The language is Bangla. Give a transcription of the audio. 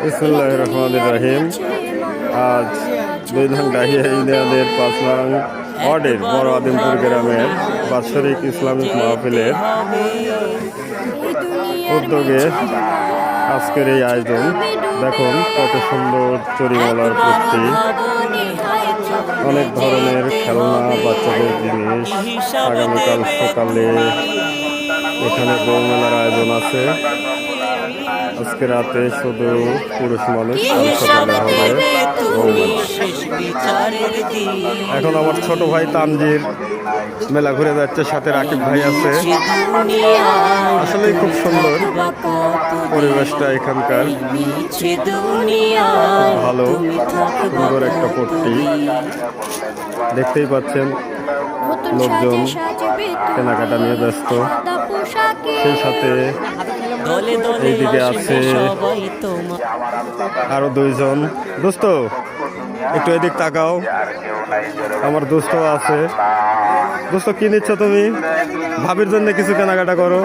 বিসমিল্লাহির রহমানির রহিম। আজ 2 নং ডাহিয়া ইউনিয়নের 5 নং ওয়ার্ডের বড় আদিমপুর গ্রামের বাৎসরিক ইসলামিক মাহফিলের উদ্যোগে আজকের এই আয়োজন। দেখুন কত সুন্দর চরিমালার কুর্তি, অনেক ধরনের খেলনা, বাচ্চাদের জিনিস। আগামীকাল সকালে এখানে বউমেলার আয়োজন আছে। আজকে রাতে শুধু পুরুষ মানুষ, কাল সকালে হবে বউমেলা। এখন আমার ছোট ভাই তানজির মেলা ঘুরে যাচ্ছে, সাথে রাকিব ভাই আছে। আসলে খুব সুন্দর পরিবেশটা এখানকার, ভালো সুন্দর একটা পট্টি দেখতেই পাচ্ছেন। লোকজন কেনাকাটা নিয়ে ব্যস্ত, সেই সাথে এইদিকে আছে আরো 2 জন। দোস্ত একটু এদিক তাকাও, আমার দোস্ত আছে। দোস্ত কি নিচ্ছ তুমি? ভাবির জন্য কিছু কেনাকাটা করো।